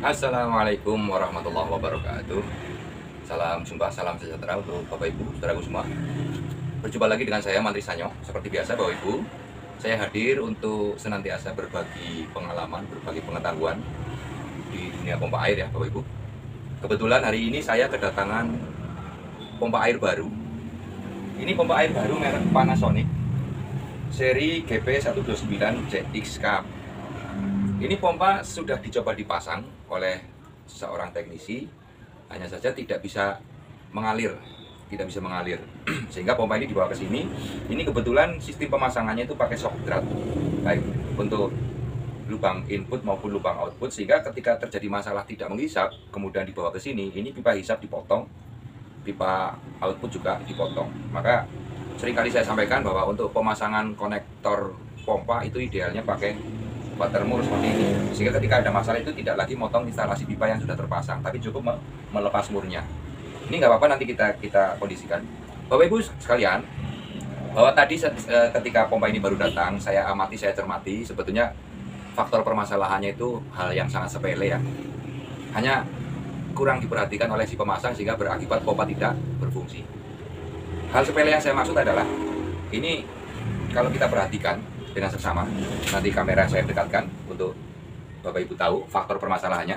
Assalamualaikum warahmatullahi wabarakatuh. Salam jumpa, salam sejahtera untuk Bapak Ibu, saudaraku semua. Berjumpa lagi dengan saya Mantri Sanyo. Seperti biasa Bapak Ibu, saya hadir untuk senantiasa berbagi pengalaman, berbagi pengetahuan di dunia pompa air ya Bapak Ibu. Kebetulan hari ini saya kedatangan pompa air baru. Ini pompa air baru merek Panasonic seri GP129ZXK. Ini pompa sudah dicoba dipasang oleh seorang teknisi, hanya saja tidak bisa mengalir, sehingga pompa ini dibawa ke sini. Ini kebetulan sistem pemasangannya itu pakai shock drat, baik untuk lubang input maupun lubang output, sehingga ketika terjadi masalah tidak menghisap, kemudian dibawa ke sini, ini pipa hisap dipotong, pipa output juga dipotong. Maka seringkali saya sampaikan bahwa untuk pemasangan konektor pompa itu idealnya pakai watermur seperti ini, sehingga ketika ada masalah itu tidak lagi motong instalasi pipa yang sudah terpasang, tapi cukup melepas murnya. Ini nggak apa-apa, nanti kita kondisikan. Bapak Ibu sekalian, bahwa tadi ketika pompa ini baru datang, saya amati, saya cermati, sebetulnya faktor permasalahannya itu hal yang sangat sepele ya, hanya kurang diperhatikan oleh si pemasang sehingga berakibat pompa tidak berfungsi. Hal sepele yang saya maksud adalah ini, kalau kita perhatikan dengan seksama, nanti kamera saya dekatkan untuk Bapak Ibu tahu faktor permasalahannya.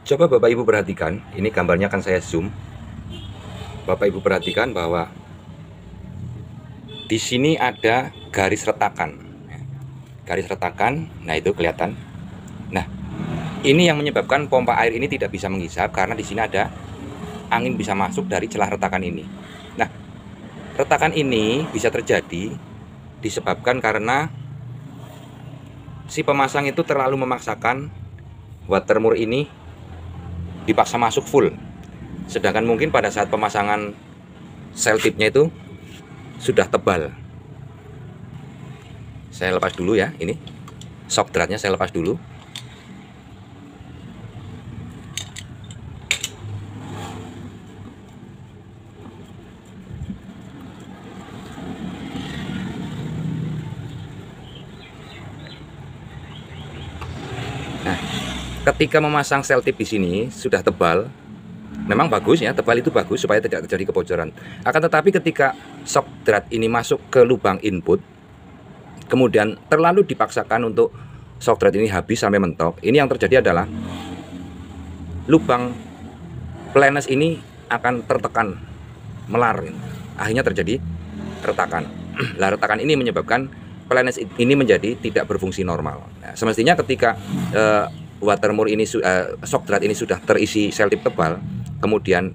Coba Bapak Ibu perhatikan, ini gambarnya akan saya zoom. Bapak Ibu perhatikan bahwa di sini ada garis retakan. Garis retakan, nah itu kelihatan. Nah, ini yang menyebabkan pompa air ini tidak bisa menghisap karena di sini ada angin bisa masuk dari celah retakan ini. Nah, retakan ini bisa terjadi disebabkan karena si pemasang itu terlalu memaksakan watermur ini dipaksa masuk full. Sedangkan mungkin pada saat pemasangan sel tipnya itu sudah tebal. Saya lepas dulu ya, ini shock dratnya saya lepas dulu. Nah, ketika memasang sel tip di sini sudah tebal, memang bagus ya, tebal itu bagus supaya tidak terjadi kebocoran. Akan tetapi ketika shock drat ini masuk ke lubang input, kemudian terlalu dipaksakan untuk shock drat ini habis sampai mentok, ini yang terjadi adalah lubang flanes ini akan tertekan, melar, akhirnya terjadi retakan. Lah, retakan ini menyebabkan flanes ini menjadi tidak berfungsi normal. Nah, semestinya ketika watermur ini, shock drat ini sudah terisi sel tip tebal, kemudian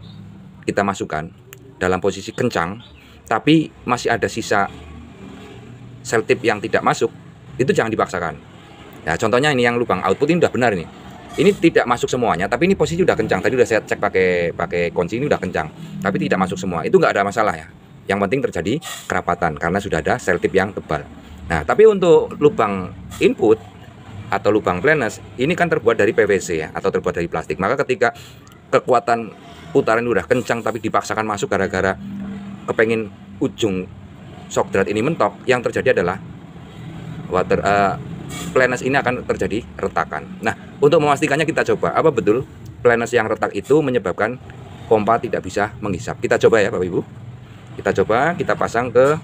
kita masukkan dalam posisi kencang, tapi masih ada sisa sel tip yang tidak masuk, itu jangan dipaksakan. Nah, contohnya ini yang lubang output ini udah benar ini. Ini tidak masuk semuanya, tapi ini posisi udah kencang. Tadi udah saya cek pakai kunci, ini udah kencang, tapi tidak masuk semua. Itu nggak ada masalah ya. Yang penting terjadi kerapatan karena sudah ada sel tip yang tebal. Nah, tapi untuk lubang input atau lubang flanes ini kan terbuat dari PVC ya, atau terbuat dari plastik. Maka ketika kekuatan putaran udah kencang tapi dipaksakan masuk gara-gara kepengin ujung shock drat ini mentok, yang terjadi adalah flanes ini akan terjadi retakan. Nah, untuk memastikannya kita coba apa betul flanes yang retak itu menyebabkan pompa tidak bisa menghisap. Kita coba ya Bapak Ibu. Kita coba, kita pasang ke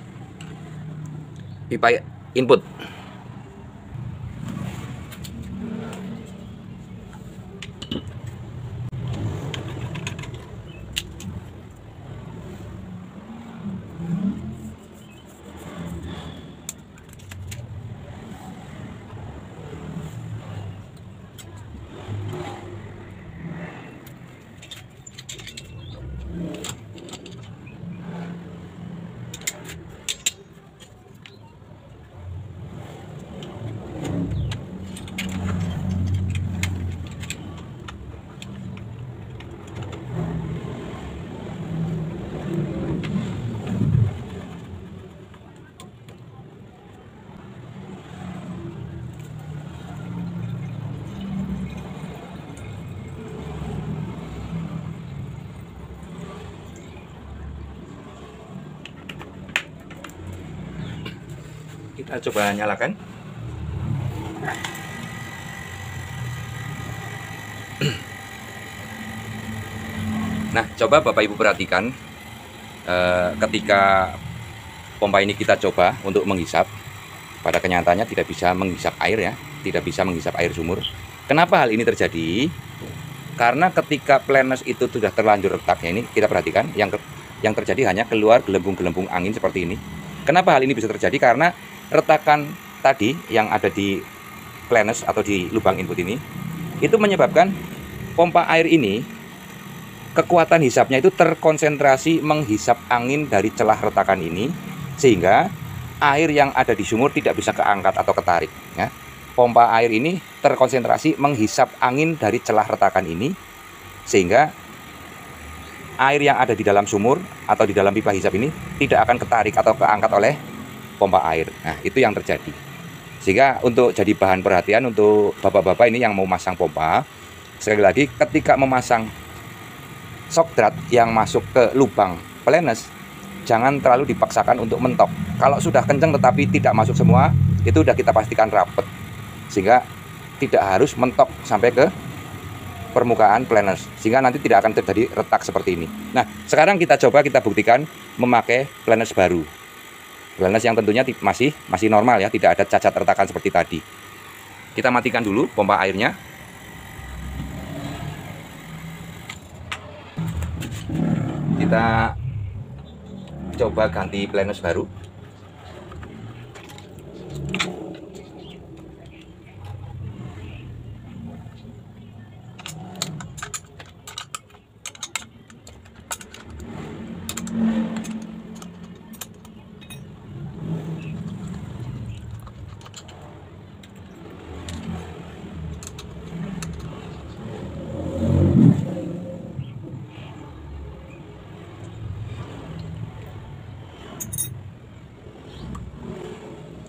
pipa input. Kita coba nyalakan. Nah, coba Bapak Ibu perhatikan ketika pompa ini kita coba untuk menghisap, pada kenyataannya tidak bisa menghisap air ya, tidak bisa menghisap air sumur. Kenapa hal ini terjadi? Karena ketika flanes itu sudah terlanjur retak, ya ini kita perhatikan, yang terjadi hanya keluar gelembung-gelembung angin seperti ini. Kenapa hal ini bisa terjadi? Karena retakan tadi yang ada di flanes atau di lubang input ini, itu menyebabkan pompa air ini kekuatan hisapnya itu terkonsentrasi menghisap angin dari celah retakan ini, sehingga air yang ada di sumur tidak bisa keangkat atau ketarik ya. Pompa air ini terkonsentrasi menghisap angin dari celah retakan ini, sehingga air yang ada di dalam sumur atau di dalam pipa hisap ini tidak akan ketarik atau keangkat oleh pompa air. Nah, itu yang terjadi. Sehingga untuk jadi bahan perhatian untuk bapak-bapak ini yang mau masang pompa, sekali lagi ketika memasang shock drat yang masuk ke lubang flanes, jangan terlalu dipaksakan untuk mentok. Kalau sudah kencang tetapi tidak masuk semua, itu sudah kita pastikan rapet, sehingga tidak harus mentok sampai ke permukaan flanes, sehingga nanti tidak akan terjadi retak seperti ini. Nah, sekarang kita coba kita buktikan memakai flanes baru, flanes yang tentunya masih normal ya, tidak ada cacat retakan seperti tadi. Kita matikan dulu pompa airnya. Kita coba ganti flanes baru.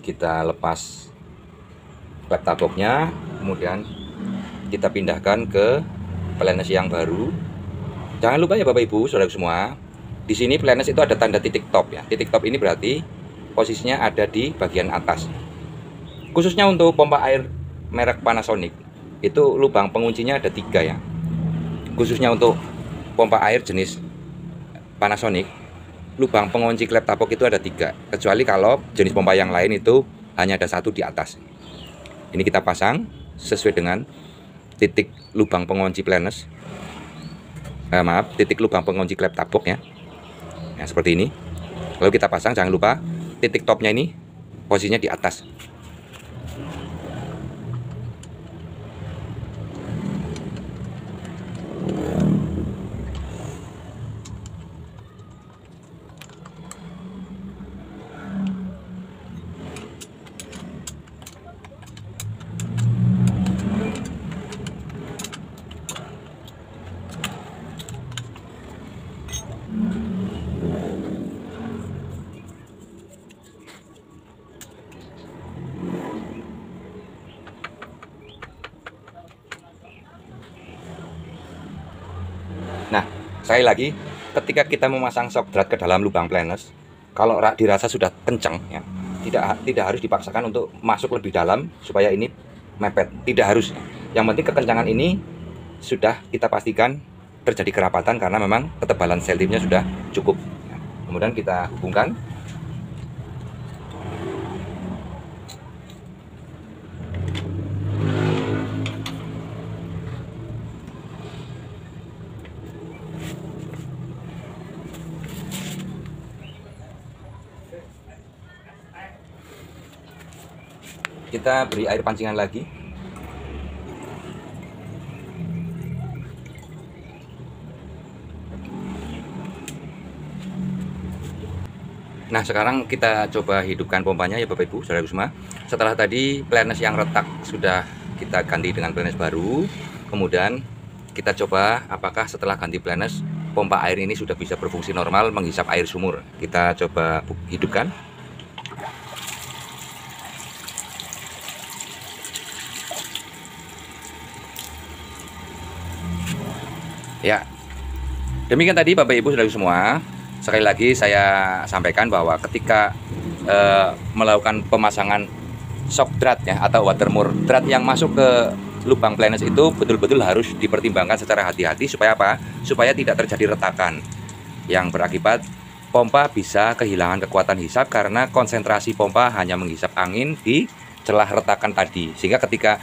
Kita lepas klep taboknya, kemudian kita pindahkan ke flanes yang baru. Jangan lupa ya Bapak Ibu, saudara semua, di sini flanes itu ada tanda titik top ya. Titik top ini berarti posisinya ada di bagian atas. Khususnya untuk pompa air merek Panasonic, itu lubang penguncinya ada 3 ya. Khususnya untuk pompa air jenis Panasonic, lubang pengunci klep tabok itu ada 3, kecuali kalau jenis pompa yang lain itu hanya ada 1 di atas. Ini kita pasang sesuai dengan titik lubang pengunci flanes, titik lubang pengunci klep tabok ya. Nah, seperti ini. Lalu kita pasang, jangan lupa titik topnya ini posisinya di atas. Nah, sekali lagi, ketika kita memasang shock drat ke dalam lubang flanes, kalau dirasa sudah kencang ya, tidak harus dipaksakan untuk masuk lebih dalam supaya ini mepet, tidak harus. Yang penting kekencangan ini sudah kita pastikan terjadi kerapatan karena memang ketebalan sel tipnya sudah cukup. Kemudian kita hubungkan. Kita beri air pancingan lagi. Nah, sekarang kita coba hidupkan pompanya ya Bapak Ibu, saudara semua. Setelah tadi flanes yang retak sudah kita ganti dengan flanes baru, kemudian kita coba apakah setelah ganti flanes pompa air ini sudah bisa berfungsi normal menghisap air sumur. Kita coba hidupkan. Ya, demikian tadi Bapak Ibu saudara semua. Sekali lagi saya sampaikan bahwa ketika melakukan pemasangan shock drat ya, atau watermore drat yang masuk ke lubang flange itu betul-betul harus dipertimbangkan secara hati-hati. Supaya apa? Supaya tidak terjadi retakan yang berakibat pompa bisa kehilangan kekuatan hisap karena konsentrasi pompa hanya menghisap angin di celah retakan tadi. Sehingga ketika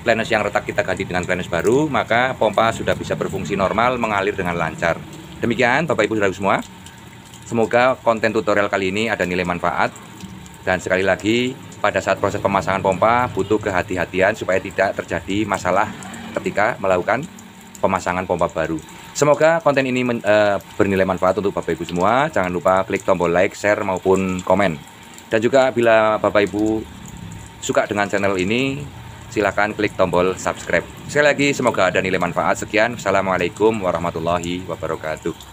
flange yang retak kita ganti dengan flange baru, maka pompa sudah bisa berfungsi normal, mengalir dengan lancar. Demikian Bapak Ibu Saudara semua, semoga konten tutorial kali ini ada nilai manfaat. Dan sekali lagi, pada saat proses pemasangan pompa butuh kehati-hatian supaya tidak terjadi masalah ketika melakukan pemasangan pompa baru. Semoga konten ini bernilai manfaat untuk Bapak Ibu semua. Jangan lupa klik tombol like, share maupun komen. Dan juga bila Bapak Ibu suka dengan channel ini, silakan klik tombol subscribe. Sekali lagi semoga ada nilai manfaat. Sekian, Assalamualaikum warahmatullahi wabarakatuh.